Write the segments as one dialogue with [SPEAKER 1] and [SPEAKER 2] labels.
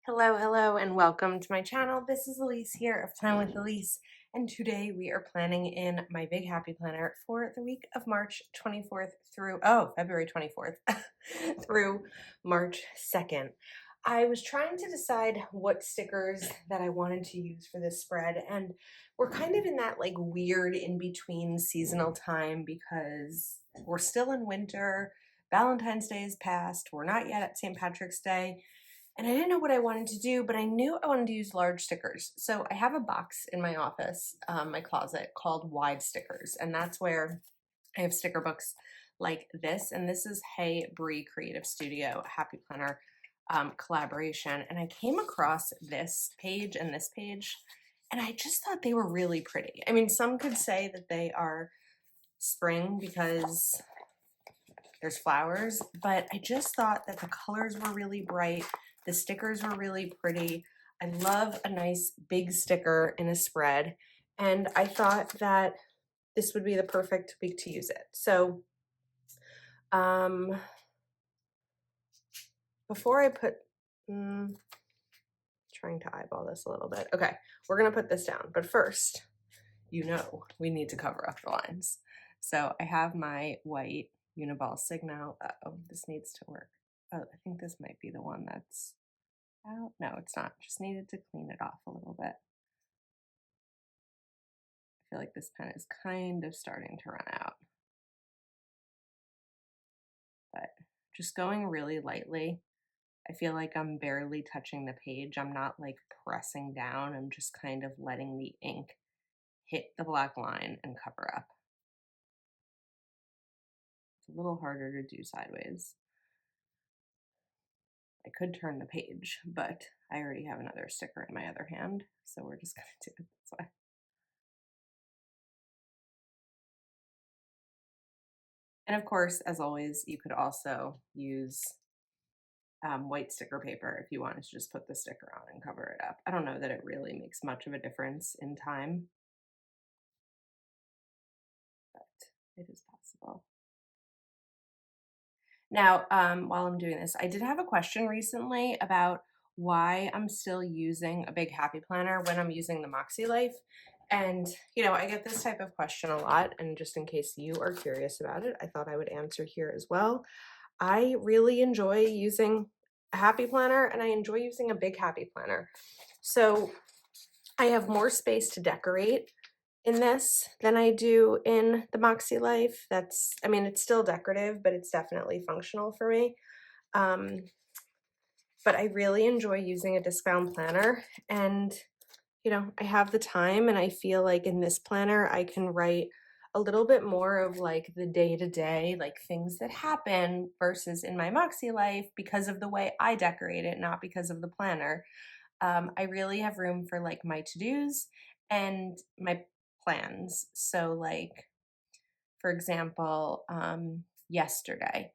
[SPEAKER 1] Hello, and welcome to my channel. This is Elise here of Time with Elise, and today we are planning in my Big Happy Planner for the week of March 24th through, February 24th through March 2nd. I was trying to decide what stickers that I wanted to use for this spread, and we're kind of in that like weird in-between seasonal time because we're still in winter, Valentine's Day is past, we're not yet at St. Patrick's Day, and I didn't know what I wanted to do, but I knew I wanted to use large stickers. So I have a box in my office, my closet, called wide stickers. And that's where I have sticker books like this. And this is Hey Bree Creative Studio Happy Planner collaboration. And I came across this page and this page, and I just thought they were really pretty. I mean, some could say that they are spring because there's flowers, but I just thought that the colors were really bright. The stickers were really pretty. I love a nice big sticker in a spread, and I thought that this would be the perfect week to use it. So before I put, trying to eyeball this a little bit. Okay, we're gonna put this down, but first, we need to cover up the lines. So I have my white Uniball Signal. Uh-oh, this needs to work. Oh, I think this might be the one that's out. No, it's not. Just needed to clean it off a little bit. I feel like this pen is kind of starting to run out. But just going really lightly. I feel like I'm barely touching the page. I'm not like pressing down. I'm just kind of letting the ink hit the black line and cover up. It's a little harder to do sideways. I could turn the page, but I already have another sticker in my other hand, so we're just gonna do it this way. And of course, as always, you could also use white sticker paper if you wanted to just put the sticker on and cover it up. I don't know that it really makes much of a difference in time, but it is possible. Now, while I'm doing this, I did have a question recently about why I'm still using a Big Happy Planner when I'm using the Moxie Life. And, I get this type of question a lot, and just in case you are curious about it, I thought I would answer here as well. I really enjoy using a Happy Planner, and I enjoy using a Big Happy Planner. So I have more space to decorate in this than I do in the Moxie Life. It's still decorative, but it's definitely functional for me. But I really enjoy using a disc-bound planner, and I have the time, and I feel like in this planner I can write a little bit more of like the day-to-day, like things that happen, versus in my Moxie Life, because of the way I decorate it, not because of the planner. I really have room for like my to-dos and my plans. So like, for example, yesterday,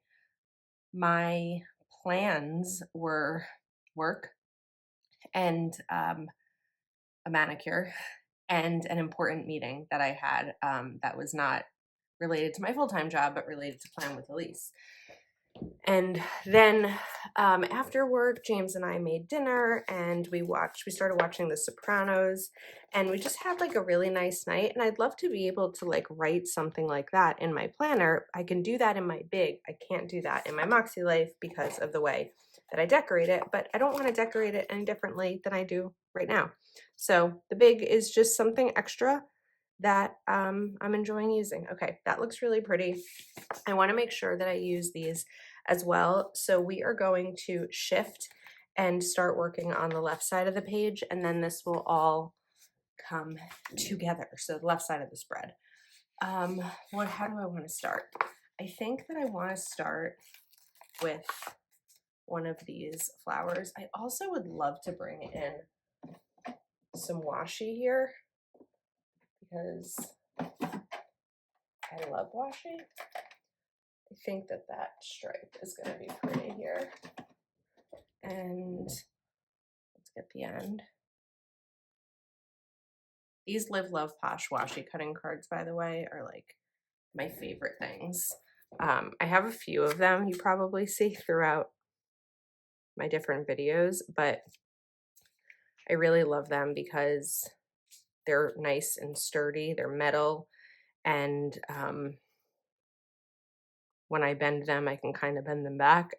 [SPEAKER 1] my plans were work and a manicure and an important meeting that I had that was not related to my full-time job, but related to Plan with Elise. And then after work, James and I made dinner, and we started watching The Sopranos, and we just had like a really nice night. And I'd love to be able to like write something like that in my planner. I can do that in my Big. I can't do that in my Moxie Life because of the way that I decorate it, but I don't want to decorate it any differently than I do right now. So the Big is just something extra that I'm enjoying using. Okay, that looks really pretty. I want to make sure that I use these as well. So we are going to shift and start working on the left side of the page, and then this will all come together. So the left side of the spread. How do I want to start? I think that I want to start with one of these flowers. I also would love to bring in some washi here because I love washi. I think that stripe is going to be pretty here. And let's get the end. These Live Love Posh washi cutting cards, by the way, are like my favorite things. I have a few of them you probably see throughout my different videos, but I really love them because they're nice and sturdy. They're metal, and when I bend them, I can kind of bend them back,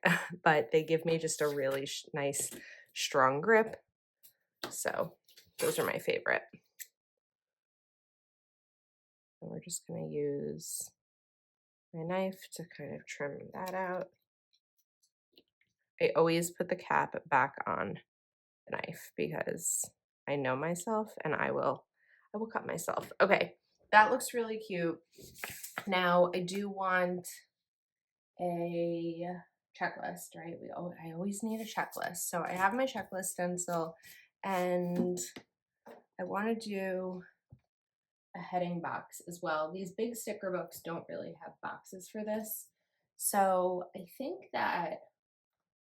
[SPEAKER 1] but they give me just a really nice, strong grip. So those are my favorite. And we're just going to use my knife to kind of trim that out. I always put the cap back on the knife because I know myself and I will cut myself. Okay, that looks really cute. Now I do want a checklist, right? I always need a checklist. So I have my checklist stencil and I want to do a heading box as well. These big sticker books don't really have boxes for this. So I think that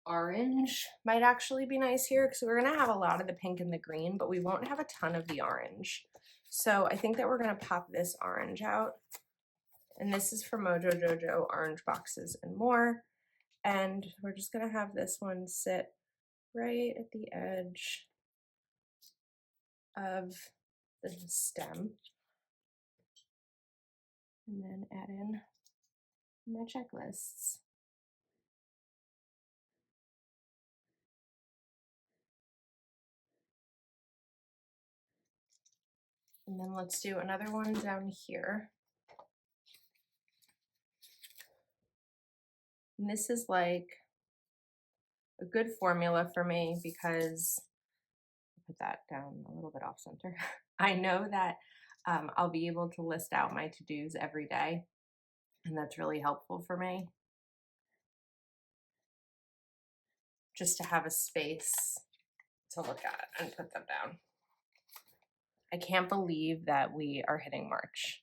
[SPEAKER 1] orange might actually be nice here because we're going to have a lot of the pink and the green, but we won't have a ton of the orange. So I think that we're going to pop this orange out. And this is from Mojo Jojo Orange Boxes and More. And we're just going to have this one sit right at the edge of the stem. And then add in my checklists. And then let's do another one down here. And this is like a good formula for me because, put that down a little bit off center. I know that I'll be able to list out my to-dos every day, and that's really helpful for me. Just to have a space to look at and put them down. I can't believe that we are hitting March.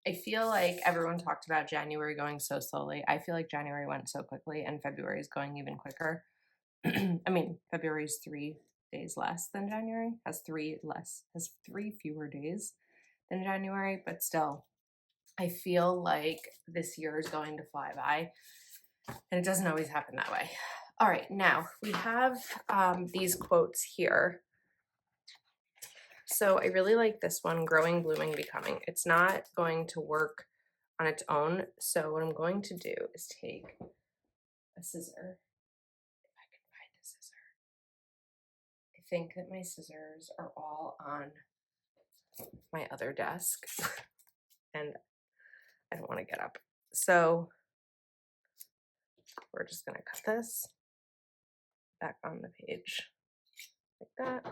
[SPEAKER 1] I feel like everyone talked about January going so slowly. I feel like January went so quickly and February is going even quicker. I mean, February is 3 days less than January, has three fewer days than January, but still, I feel like this year is going to fly by, and it doesn't always happen that way. All right, now we have these quotes here. So I really like this one, Growing, Blooming, Becoming. It's not going to work on its own, so what I'm going to do is take a scissor. If I can find a scissor. I think that my scissors are all on my other desk, and I don't want to get up. So we're just going to cut this back on the page like that.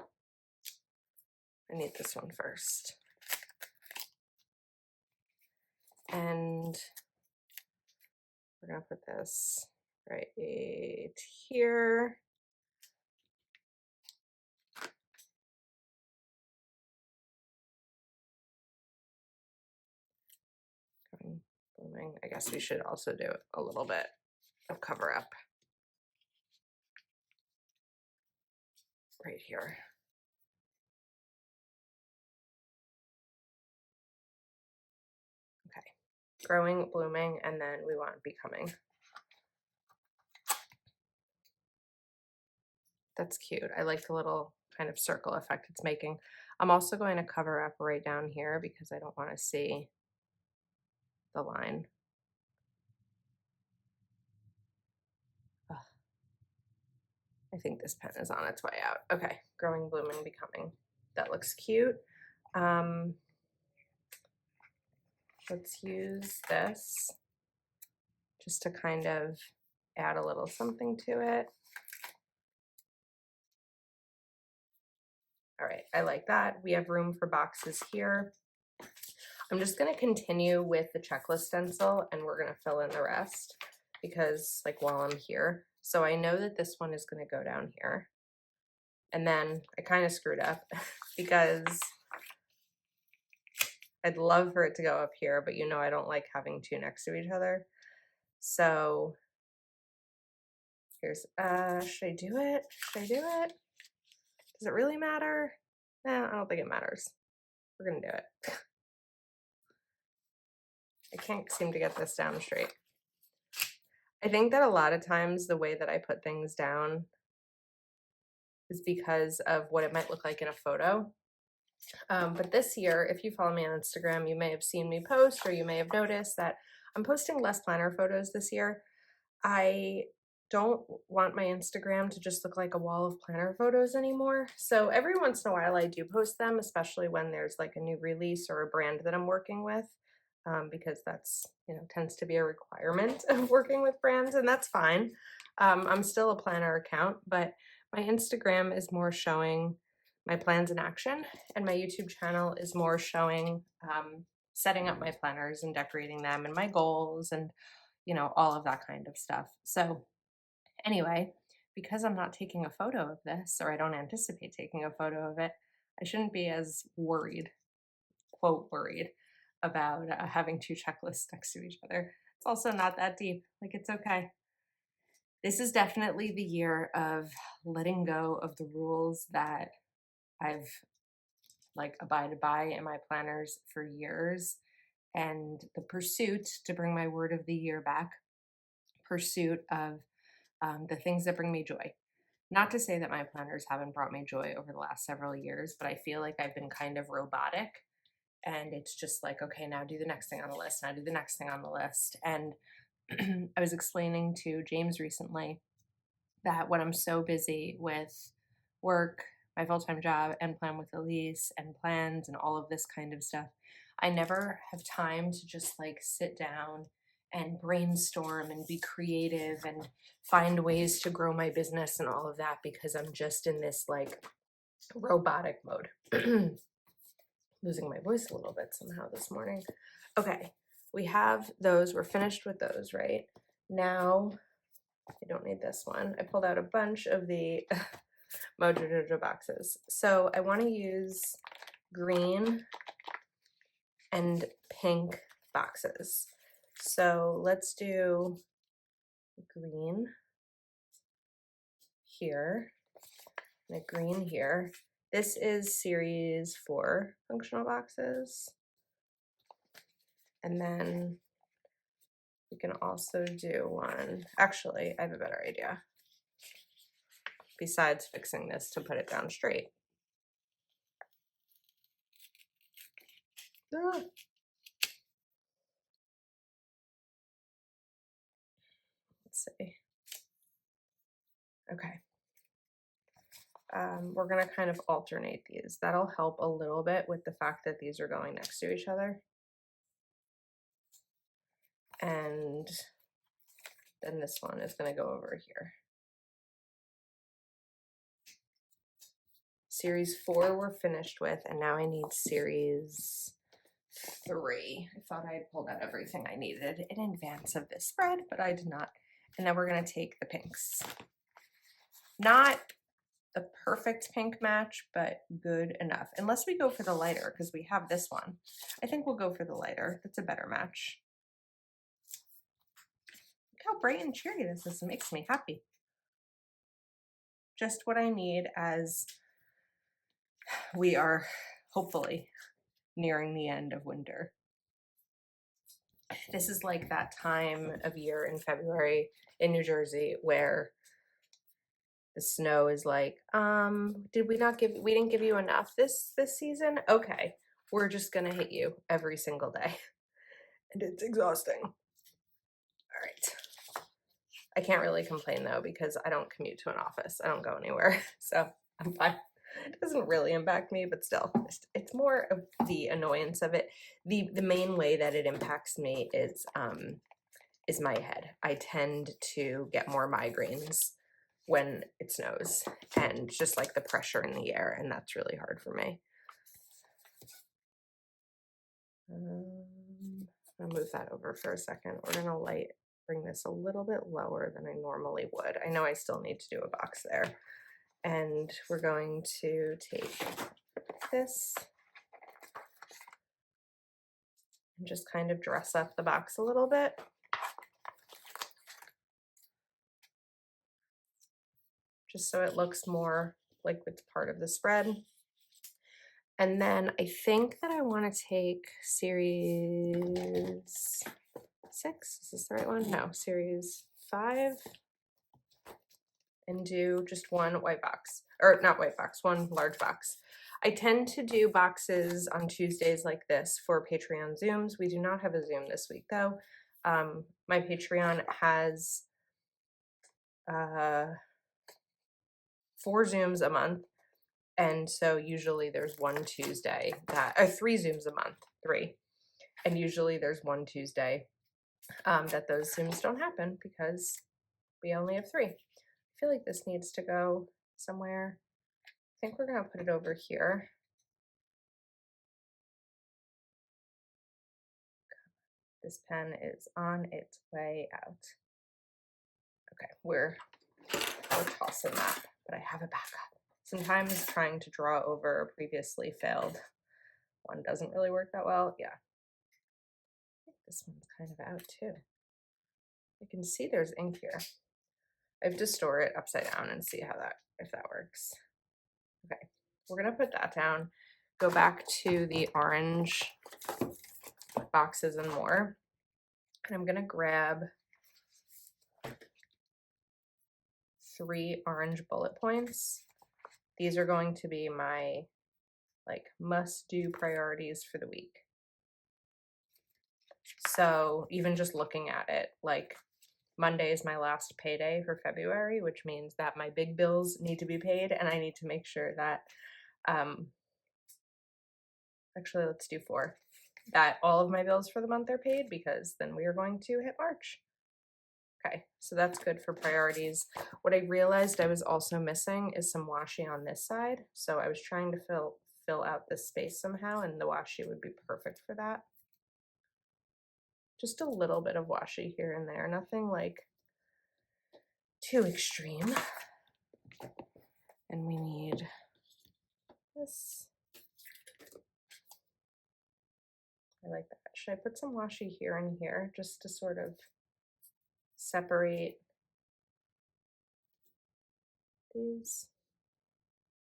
[SPEAKER 1] I need this one first. And we're going to put this right here. Blooming. I guess we should also do a little bit of cover up right here. Okay, growing, blooming, and then we want becoming. That's cute. I like the little kind of circle effect it's making. I'm also going to cover up right down here because I don't want to see the line. Ugh. I think this pen is on its way out. Okay, growing, blooming, becoming. That looks cute. Let's use this just to kind of add a little something to it. All right, I like that. We have room for boxes here. I'm just gonna continue with the checklist stencil and we're gonna fill in the rest because like while I'm here. So I know that this one is gonna go down here. And then I kind of screwed up because I'd love for it to go up here, but you know I don't like having two next to each other. So here's, should I do it? Should I do it? Does it really matter? No, I don't think it matters. We're gonna do it. I can't seem to get this down straight. I think that a lot of times the way that I put things down is because of what it might look like in a photo. But this year, if you follow me on Instagram, you may have seen me post, or you may have noticed that I'm posting less planner photos this year. I don't want my Instagram to just look like a wall of planner photos anymore. So every once in a while I do post them, especially when there's like a new release or a brand that I'm working with, because that's, tends to be a requirement of working with brands, and that's fine. I'm still a planner account, but my Instagram is more showing my plans in action, and my YouTube channel is more showing setting up my planners and decorating them and my goals and all of that kind of stuff. So anyway, because I'm not taking a photo of this, or I don't anticipate taking a photo of it, I shouldn't be as worried, quote, worried about having two checklists next to each other. It's also not that deep. Like, it's okay. This is definitely the year of letting go of the rules that I've abided by in my planners for years, and the pursuit, to bring my word of the year back, pursuit of the things that bring me joy. Not to say that my planners haven't brought me joy over the last several years, but I feel like I've been kind of robotic, and it's just like, okay, now do the next thing on the list, now do the next thing on the list. And I was explaining to James recently that when I'm so busy with work, my full-time job, and Plan with Elise and plans and all of this kind of stuff, I never have time to just sit down and brainstorm and be creative and find ways to grow my business and all of that, because I'm just in this robotic mode. Losing my voice a little bit somehow this morning. Okay, we have those. We're finished with those, right? Now, I don't need this one. I pulled out a bunch of the Mojo Jojo boxes. So I want to use green and pink boxes. So let's do green here and a green here. This is series 4 functional boxes. And then we can also do one. Actually, I have a better idea. Besides fixing this to put it down straight. Ah. Let's see. Okay. We're gonna kind of alternate these. That'll help a little bit with the fact that these are going next to each other. And then this one is gonna go over here. Series 4 we're finished with, and now I need series 3. I thought I had pulled out everything I needed in advance of this spread, but I did not. And then we're gonna take the pinks. Not a perfect pink match, but good enough. Unless we go for the lighter, because we have this one. I think we'll go for the lighter. That's a better match. Look how bright and cheery this is. It makes me happy. Just what I need as we are hopefully nearing the end of winter. This is like that time of year in February in New Jersey where the snow is like, we didn't give you enough this season? Okay, we're just gonna hit you every single day. And it's exhausting. All right. I can't really complain though, because I don't commute to an office. I don't go anywhere, so I'm fine. It doesn't really impact me, but still, it's more of the annoyance of it. The main way that it impacts me is my head. I tend to get more migraines when it snows, and just like the pressure in the air, and that's really hard for me. I'll move that over for a second. We're gonna bring this a little bit lower than I normally would. I know I still need to do a box there. And we're going to take this and just kind of dress up the box a little bit. Just so it looks more like it's part of the spread. And then I think that I want to take series 6. Is this the right one? No, series 5. and do just one white box, or not white box, one large box. I tend to do boxes on Tuesdays like this for Patreon Zooms. We do not have a Zoom this week though. My Patreon has 4 Zooms a month. And so usually there's one Tuesday that, or 3 Zooms a month, 3. And usually there's one Tuesday that those Zooms don't happen because we only have 3. I feel like this needs to go somewhere. I think we're gonna put it over here. This pen is on its way out. Okay, we're tossing that, but I have a backup. Sometimes trying to draw over a previously failed one doesn't really work that well. Yeah. I think this one's kind of out too. I can see there's ink here. I have to store it upside down and see how that, if that works. Okay, we're gonna put that down, go back to the orange boxes and more, and I'm gonna grab 3 orange bullet points. These are going to be my like must-do priorities for the week. So even just looking at it, like Monday is my last payday for February, which means that my big bills need to be paid and I need to make sure that, actually let's do 4, that all of my bills for the month are paid because then we are going to hit March. Okay, so that's good for priorities. What I realized I was also missing is some washi on this side. So I was trying to fill out this space somehow, and the washi would be perfect for that. Just a little bit of washi here and there, nothing like too extreme. And we need this. I like that. Should I put some washi here and here just to sort of separate these?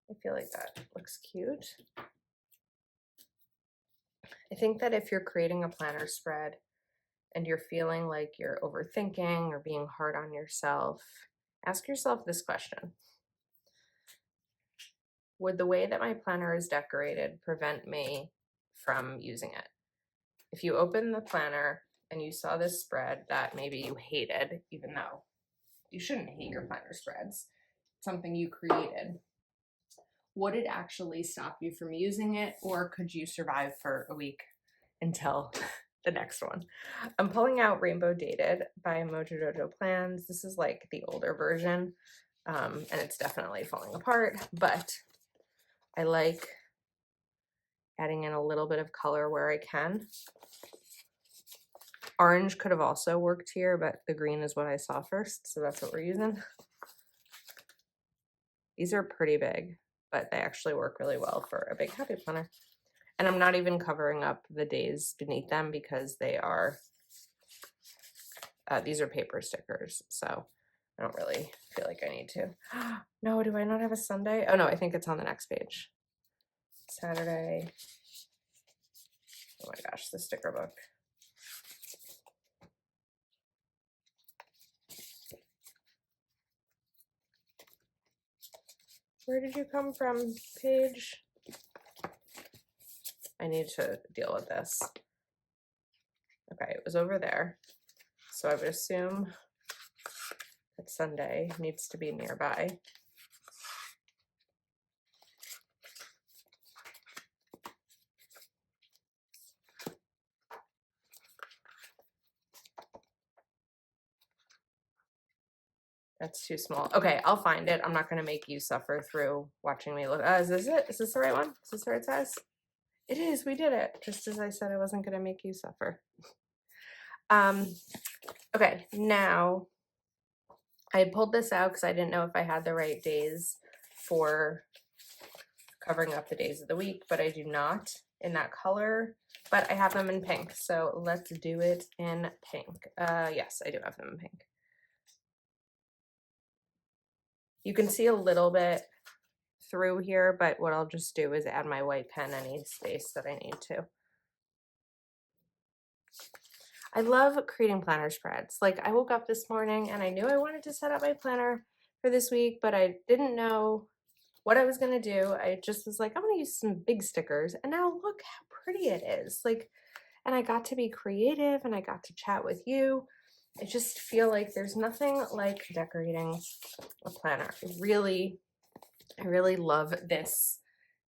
[SPEAKER 1] I feel like that looks cute. I think that if you're creating a planner spread and you're feeling like you're overthinking or being hard on yourself, ask yourself this question. Would the way that my planner is decorated prevent me from using it? If you open the planner and you saw this spread that maybe you hated, even though you shouldn't hate your planner spreads, something you created, would it actually stop you from using it, or could you survive for a week until the next one? I'm pulling out Rainbow Dated by Mojo Dojo Plans. This is like the older version, and it's definitely falling apart, but I like adding in a little bit of color where I can. Orange could have also worked here, but the green is what I saw first, so that's what we're using. These are pretty big, but they actually work really well for a big happy planner. And I'm not even covering up the days beneath them because they are, these are paper stickers, so I don't really feel like I need to. No, do I not have a Sunday? Oh no, I think it's on the next page. Saturday. Oh my gosh, the sticker book. Where did you come from, Paige? I need to deal with this. Okay, it was over there. So I would assume that Sunday needs to be nearby. That's too small. Okay, I'll find it. I'm not going to make you suffer through watching me look. Is this it? Is this the right one? Is this the right size? It is. We did it. Just as I said, I wasn't going to make you suffer. Okay, now I had pulled this out because I didn't know if I had the right days for covering up the days of the week, but I do not in that color, but I have them in pink. So let's do it in pink. Yes, I do have them in pink. You can see a little bit through here, but what I'll just do is add my white pen any space that I need to. I love creating planner spreads. Like I woke up this morning and I knew I wanted to set up my planner for this week, but I didn't know what I was gonna do. I just was like, I'm gonna use some big stickers, and now look how pretty it is. Like, and I got to be creative and I got to chat with you. I just feel like there's nothing like decorating a planner. I really love this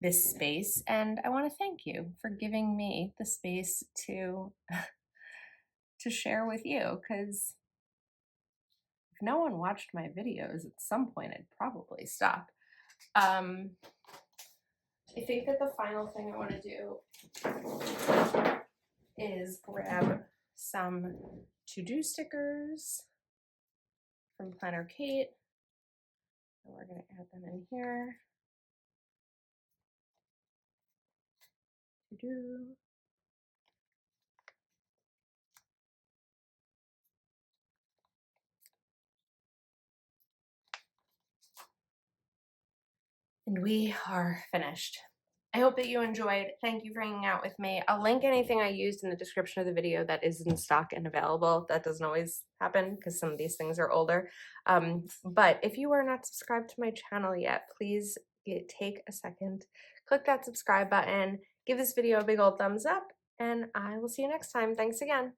[SPEAKER 1] space, and I want to thank you for giving me the space to share with you, because if no one watched my videos at some point I'd probably stop. I think that the final thing I want to do is grab some to-do stickers from Planner Kate, and we're going to add them in here. To-do. And we are finished. I hope that you enjoyed. Thank you for hanging out with me. I'll link anything I used in the description of the video that is in stock and available. That doesn't always happen because some of these things are older. But if you are not subscribed to my channel yet, please take a second, click that subscribe button, give this video a big old thumbs up, and I will see you next time. Thanks again.